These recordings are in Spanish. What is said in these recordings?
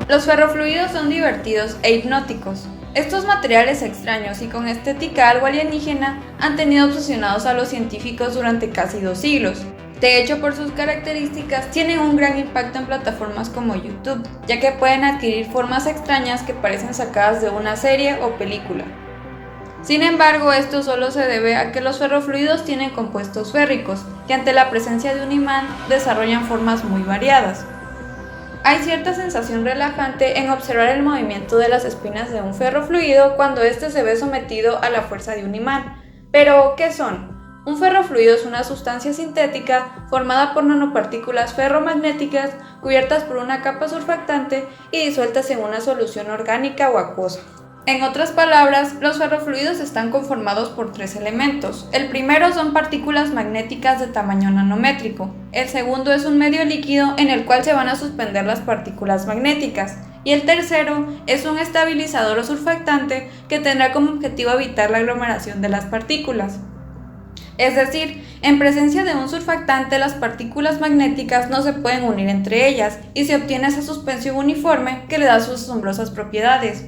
Los ferrofluidos son divertidos e hipnóticos. Estos materiales extraños y con estética algo alienígena han tenido obsesionados a los científicos durante casi 2 siglos. De hecho, por sus características, tienen un gran impacto en plataformas como YouTube, ya que pueden adquirir formas extrañas que parecen sacadas de una serie o película. Sin embargo, esto solo se debe a que los ferrofluidos tienen compuestos férricos, que ante la presencia de un imán desarrollan formas muy variadas. Hay cierta sensación relajante en observar el movimiento de las espinas de un ferrofluido cuando éste se ve sometido a la fuerza de un imán. Pero, ¿qué son? Un ferrofluido es una sustancia sintética formada por nanopartículas ferromagnéticas cubiertas por una capa surfactante y disueltas en una solución orgánica o acuosa. En otras palabras, los ferrofluidos están conformados por 3 elementos. El primero son partículas magnéticas de tamaño nanométrico. El segundo es un medio líquido en el cual se van a suspender las partículas magnéticas. Y el tercero es un estabilizador o surfactante que tendrá como objetivo evitar la aglomeración de las partículas. Es decir, en presencia de un surfactante, las partículas magnéticas no se pueden unir entre ellas y se obtiene esa suspensión uniforme que le da sus asombrosas propiedades.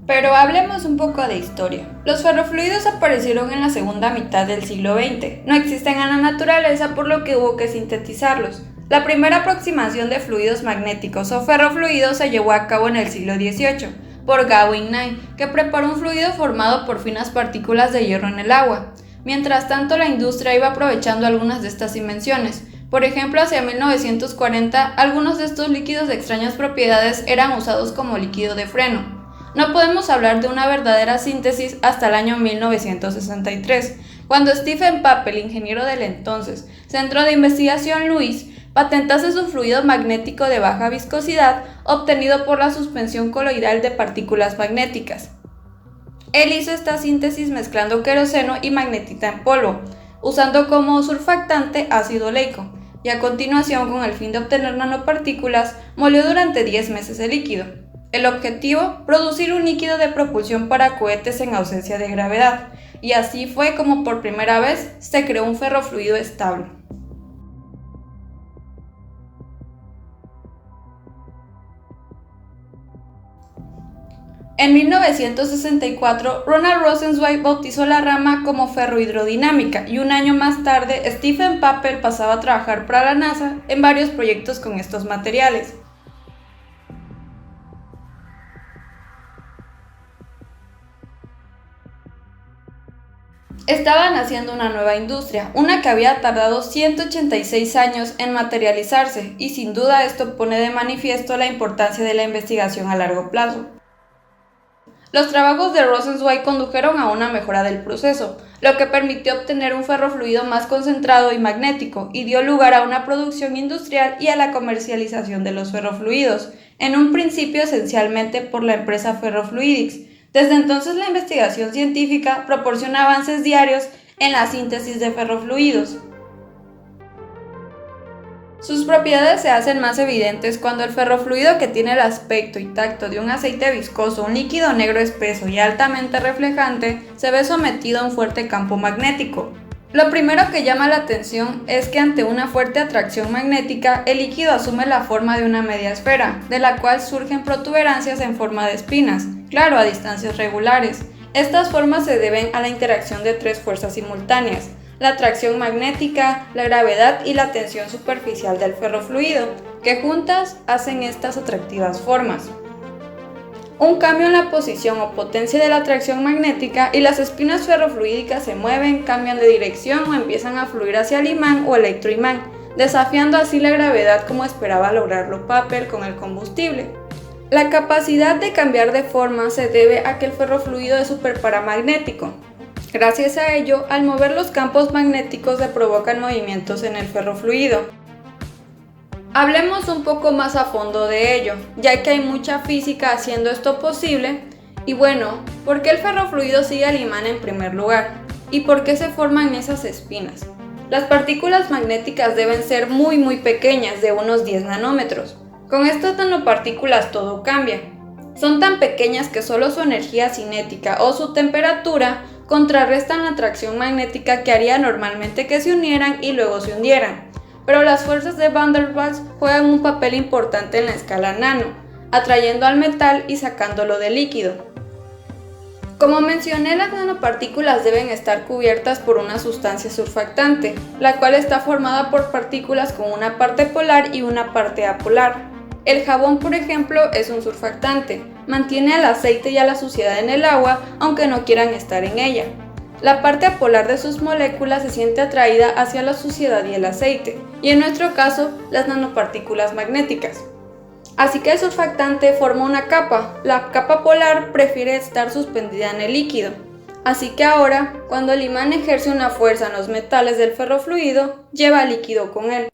Pero hablemos un poco de historia. Los ferrofluidos aparecieron en la segunda mitad del siglo XX. No existen en la naturaleza, por lo que hubo que sintetizarlos. La primera aproximación de fluidos magnéticos o ferrofluidos se llevó a cabo en el siglo XVIII por Gavin Nye, que preparó un fluido formado por finas partículas de hierro en el agua. Mientras tanto, la industria iba aprovechando algunas de estas invenciones. Por ejemplo, hacia 1940, algunos de estos líquidos de extrañas propiedades eran usados como líquido de freno. No podemos hablar de una verdadera síntesis hasta el año 1963, cuando Stephen Papel, ingeniero del entonces Centro de Investigación LUIS, patentase su fluido magnético de baja viscosidad obtenido por la suspensión coloidal de partículas magnéticas. Él hizo esta síntesis mezclando queroseno y magnetita en polvo, usando como surfactante ácido oleico, y a continuación, con el fin de obtener nanopartículas, molió durante 10 meses el líquido. El objetivo, producir un líquido de propulsión para cohetes en ausencia de gravedad, y así fue como por primera vez se creó un ferrofluido estable. En 1964, Ronald Rosenzweig bautizó la rama como ferrohidrodinámica y un año más tarde, Stephen Papel pasaba a trabajar para la NASA en varios proyectos con estos materiales. Estaban haciendo una nueva industria, una que había tardado 186 años en materializarse, y sin duda esto pone de manifiesto la importancia de la investigación a largo plazo. Los trabajos de Rosenzweig condujeron a una mejora del proceso, lo que permitió obtener un ferrofluido más concentrado y magnético, y dio lugar a una producción industrial y a la comercialización de los ferrofluidos, en un principio esencialmente por la empresa Ferrofluidics. Desde entonces la investigación científica proporciona avances diarios en la síntesis de ferrofluidos. Sus propiedades se hacen más evidentes cuando el ferrofluido, que tiene el aspecto y tacto de un aceite viscoso, un líquido negro espeso y altamente reflejante, se ve sometido a un fuerte campo magnético. Lo primero que llama la atención es que ante una fuerte atracción magnética, el líquido asume la forma de una media esfera, de la cual surgen protuberancias en forma de espinas, claro, a distancias regulares. Estas formas se deben a la interacción de 3 fuerzas simultáneas: la atracción magnética, la gravedad y la tensión superficial del ferrofluido, que juntas hacen estas atractivas formas. Un cambio en la posición o potencia de la atracción magnética y las espinas ferrofluídicas se mueven, cambian de dirección o empiezan a fluir hacia el imán o electroimán, desafiando así la gravedad como esperaba lograrlo Papel con el combustible. La capacidad de cambiar de forma se debe a que el ferrofluido es superparamagnético. Gracias a ello, al mover los campos magnéticos se provocan movimientos en el ferrofluido. Hablemos un poco más a fondo de ello, ya que hay mucha física haciendo esto posible. Y bueno, ¿por qué el ferrofluido sigue al imán en primer lugar? ¿Y por qué se forman esas espinas? Las partículas magnéticas deben ser muy pequeñas, de unos 10 nanómetros. Con estas nanopartículas todo cambia. Son tan pequeñas que solo su energía cinética o su temperatura contrarrestan la atracción magnética que haría normalmente que se unieran y luego se hundieran. Pero las fuerzas de Van der Waals juegan un papel importante en la escala nano. atrayendo al metal y sacándolo del líquido. Como mencioné, las nanopartículas deben estar cubiertas por una sustancia surfactante, la cual está formada por partículas con una parte polar y una parte apolar. El jabón, por ejemplo, es un surfactante, mantiene al aceite y a la suciedad en el agua, aunque no quieran estar en ella. La parte apolar de sus moléculas se siente atraída hacia la suciedad y el aceite, y en nuestro caso, las nanopartículas magnéticas. Así que el surfactante forma una capa. La capa polar prefiere estar suspendida en el líquido. Así que ahora, cuando el imán ejerce una fuerza en los metales del ferrofluido, lleva el líquido con él.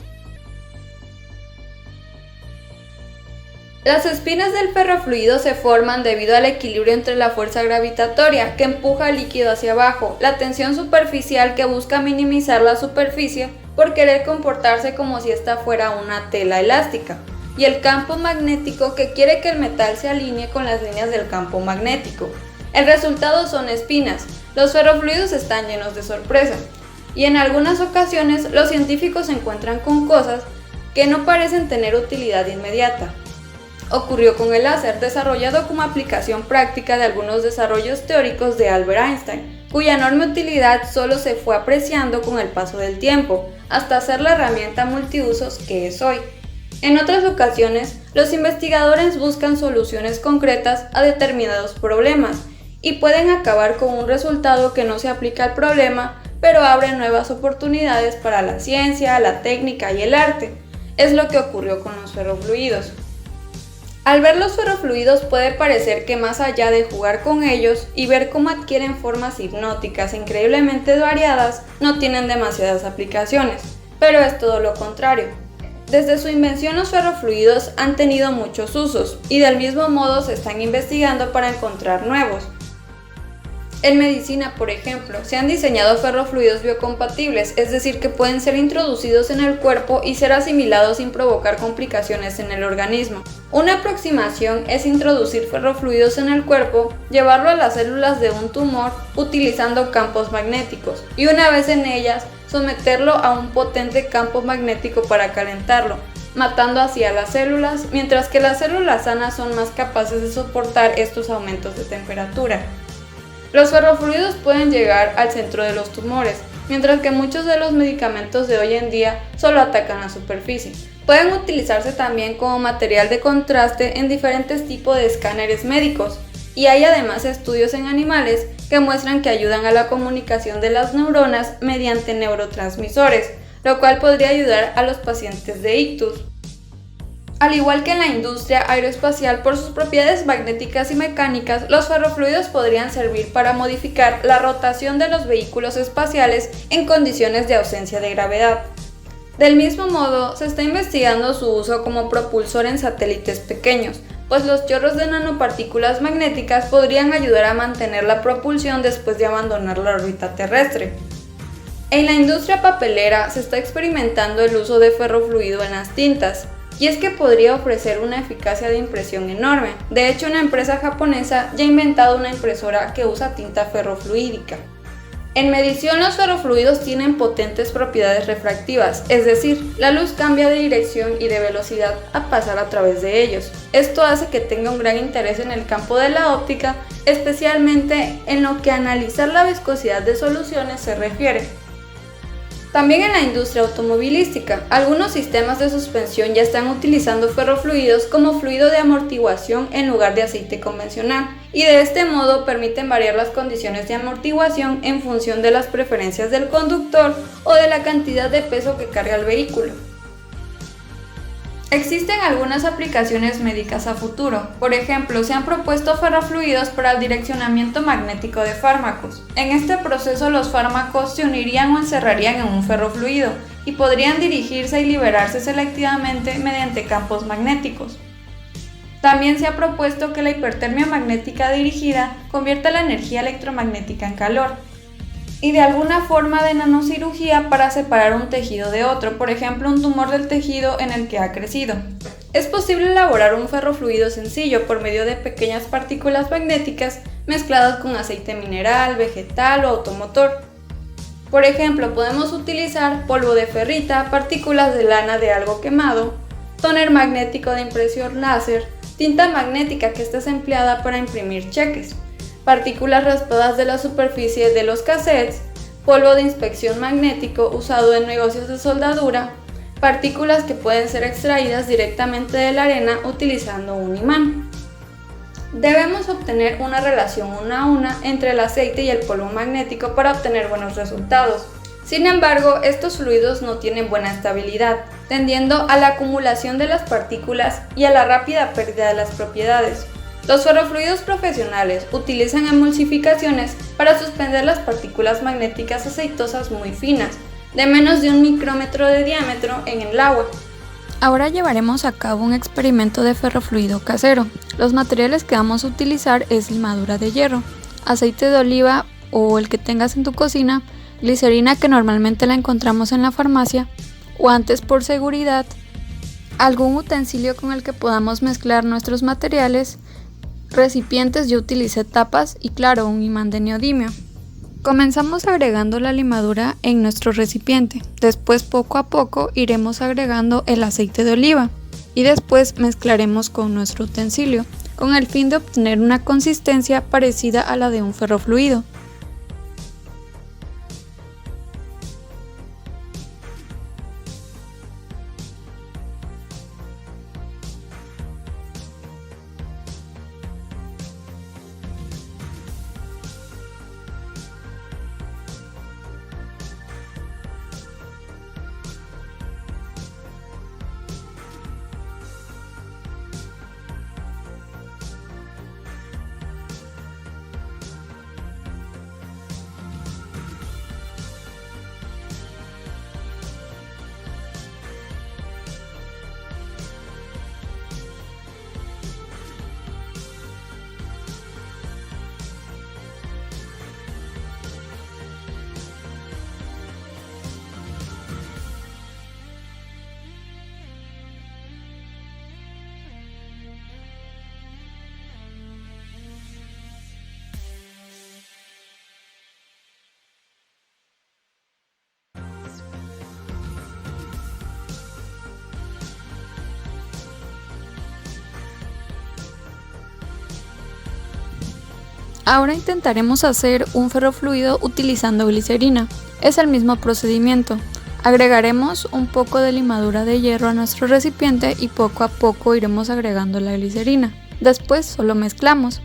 Las espinas del ferrofluido se forman debido al equilibrio entre la fuerza gravitatoria que empuja el líquido hacia abajo, la tensión superficial que busca minimizar la superficie por querer comportarse como si esta fuera una tela elástica, y el campo magnético que quiere que el metal se alinee con las líneas del campo magnético. El resultado son espinas. Los ferrofluidos están llenos de sorpresa, y en algunas ocasiones los científicos se encuentran con cosas que no parecen tener utilidad inmediata. Ocurrió con el láser, desarrollado como aplicación práctica de algunos desarrollos teóricos de Albert Einstein, cuya enorme utilidad solo se fue apreciando con el paso del tiempo, hasta ser la herramienta multiusos que es hoy. En otras ocasiones, los investigadores buscan soluciones concretas a determinados problemas y pueden acabar con un resultado que no se aplica al problema, pero abre nuevas oportunidades para la ciencia, la técnica y el arte. Es lo que ocurrió con los ferrofluidos. Al ver los ferrofluidos puede parecer que más allá de jugar con ellos y ver cómo adquieren formas hipnóticas increíblemente variadas, no tienen demasiadas aplicaciones, pero es todo lo contrario. Desde su invención los ferrofluidos han tenido muchos usos y del mismo modo se están investigando para encontrar nuevos. En medicina, por ejemplo, se han diseñado ferrofluidos biocompatibles, es decir, que pueden ser introducidos en el cuerpo y ser asimilados sin provocar complicaciones en el organismo. Una aproximación es introducir ferrofluidos en el cuerpo, llevarlo a las células de un tumor utilizando campos magnéticos y una vez en ellas, someterlo a un potente campo magnético para calentarlo, matando así a las células, mientras que las células sanas son más capaces de soportar estos aumentos de temperatura. Los ferrofluidos pueden llegar al centro de los tumores, mientras que muchos de los medicamentos de hoy en día solo atacan la superficie. Pueden utilizarse también como material de contraste en diferentes tipos de escáneres médicos, y hay además estudios en animales que muestran que ayudan a la comunicación de las neuronas mediante neurotransmisores, lo cual podría ayudar a los pacientes de ictus. Al igual que en la industria aeroespacial, por sus propiedades magnéticas y mecánicas, los ferrofluidos podrían servir para modificar la rotación de los vehículos espaciales en condiciones de ausencia de gravedad. Del mismo modo, se está investigando su uso como propulsor en satélites pequeños, pues los chorros de nanopartículas magnéticas podrían ayudar a mantener la propulsión después de abandonar la órbita terrestre. En la industria papelera se está experimentando el uso de ferrofluido en las tintas, y es que podría ofrecer una eficacia de impresión enorme. De hecho, una empresa japonesa ya ha inventado una impresora que usa tinta ferrofluídica. En medición, los ferrofluidos tienen potentes propiedades refractivas, es decir, la luz cambia de dirección y de velocidad al pasar a través de ellos. Esto hace que tenga un gran interés en el campo de la óptica, especialmente en lo que a analizar la viscosidad de soluciones se refiere. También en la industria automovilística, algunos sistemas de suspensión ya están utilizando ferrofluidos como fluido de amortiguación en lugar de aceite convencional, y de este modo permiten variar las condiciones de amortiguación en función de las preferencias del conductor o de la cantidad de peso que carga el vehículo. Existen algunas aplicaciones médicas a futuro. Por ejemplo, se han propuesto ferrofluidos para el direccionamiento magnético de fármacos. En este proceso, los fármacos se unirían o encerrarían en un ferrofluido y podrían dirigirse y liberarse selectivamente mediante campos magnéticos. También se ha propuesto que la hipertermia magnética dirigida convierta la energía electromagnética en calor, y de alguna forma de nanocirugía para separar un tejido de otro, por ejemplo un tumor del tejido en el que ha crecido. Es posible elaborar un ferrofluido sencillo por medio de pequeñas partículas magnéticas mezcladas con aceite mineral, vegetal o automotor. Por ejemplo, podemos utilizar polvo de ferrita, partículas de lana de algo quemado, tóner magnético de impresión láser, tinta magnética que esta es empleada para imprimir cheques, partículas raspadas de la superficie de los cassettes, polvo de inspección magnético usado en negocios de soldadura, partículas que pueden ser extraídas directamente de la arena utilizando un imán. Debemos obtener una relación 1 a 1 entre el aceite y el polvo magnético para obtener buenos resultados. Sin embargo, estos fluidos no tienen buena estabilidad, tendiendo a la acumulación de las partículas y a la rápida pérdida de las propiedades. Los ferrofluidos profesionales utilizan emulsificaciones para suspender las partículas magnéticas aceitosas muy finas, de menos de 1 micrómetro de diámetro en el agua. Ahora llevaremos a cabo un experimento de ferrofluido casero. Los materiales que vamos a utilizar es limadura de hierro, aceite de oliva o el que tengas en tu cocina, glicerina que normalmente la encontramos en la farmacia, guantes por seguridad, algún utensilio con el que podamos mezclar nuestros materiales, recipientes, yo utilicé tapas y claro, un imán de neodimio. Comenzamos agregando la limadura en nuestro recipiente, después poco a poco iremos agregando el aceite de oliva y después mezclaremos con nuestro utensilio, con el fin de obtener una consistencia parecida a la de un ferrofluido. Ahora intentaremos hacer un ferrofluido utilizando glicerina. Es el mismo procedimiento. Agregaremos un poco de limadura de hierro a nuestro recipiente y poco a poco iremos agregando la glicerina. Después solo mezclamos.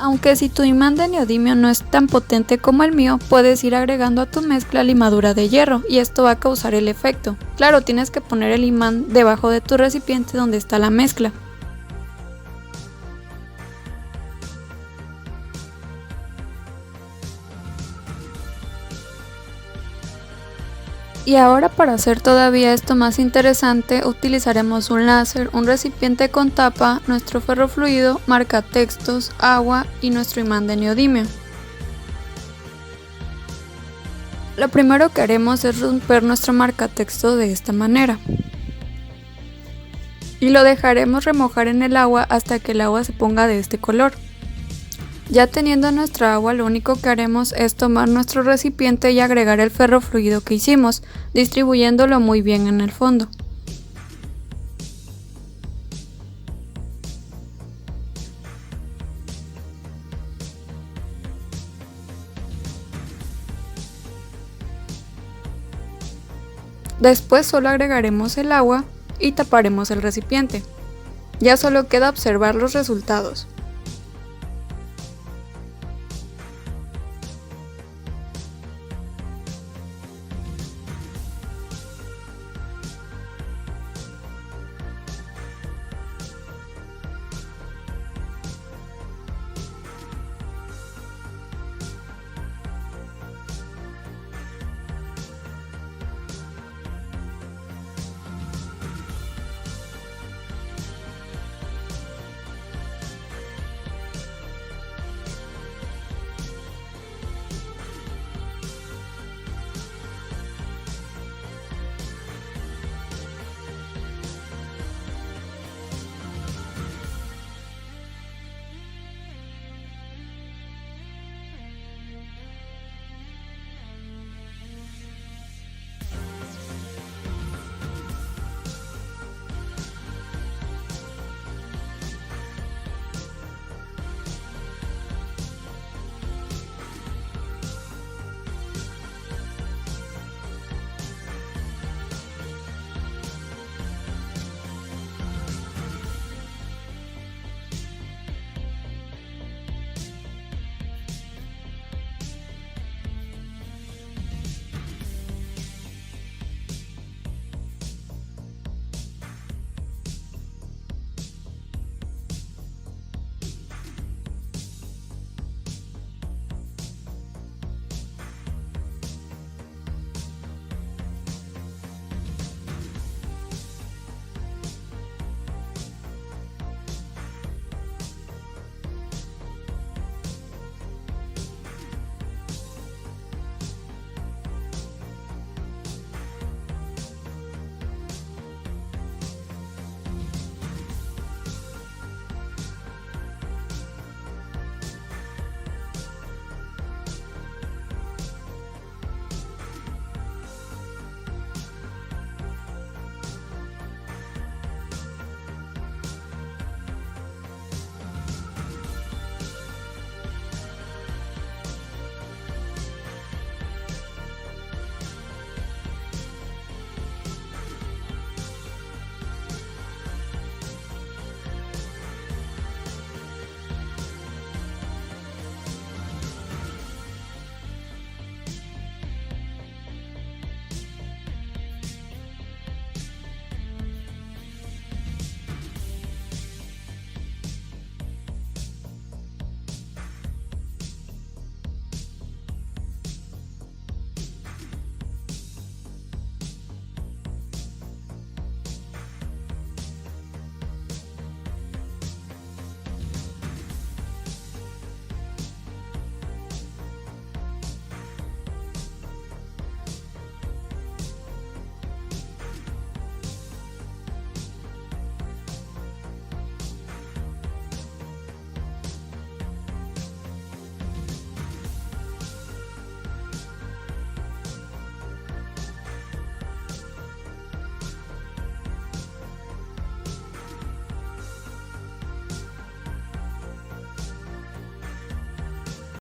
Aunque si tu imán de neodimio no es tan potente como el mío, puedes ir agregando a tu mezcla limadura de hierro y esto va a causar el efecto. Claro, tienes que poner el imán debajo de tu recipiente donde está la mezcla. Y ahora, para hacer todavía esto más interesante, utilizaremos un láser, un recipiente con tapa, nuestro ferrofluido, marcatextos, agua y nuestro imán de neodimio. Lo primero que haremos es romper nuestro marcatexto de esta manera. Y lo dejaremos remojar en el agua hasta que el agua se ponga de este color. Ya teniendo nuestra agua, lo único que haremos es tomar nuestro recipiente y agregar el ferrofluido que hicimos, distribuyéndolo muy bien en el fondo. Después solo agregaremos el agua y taparemos el recipiente. Ya solo queda observar los resultados.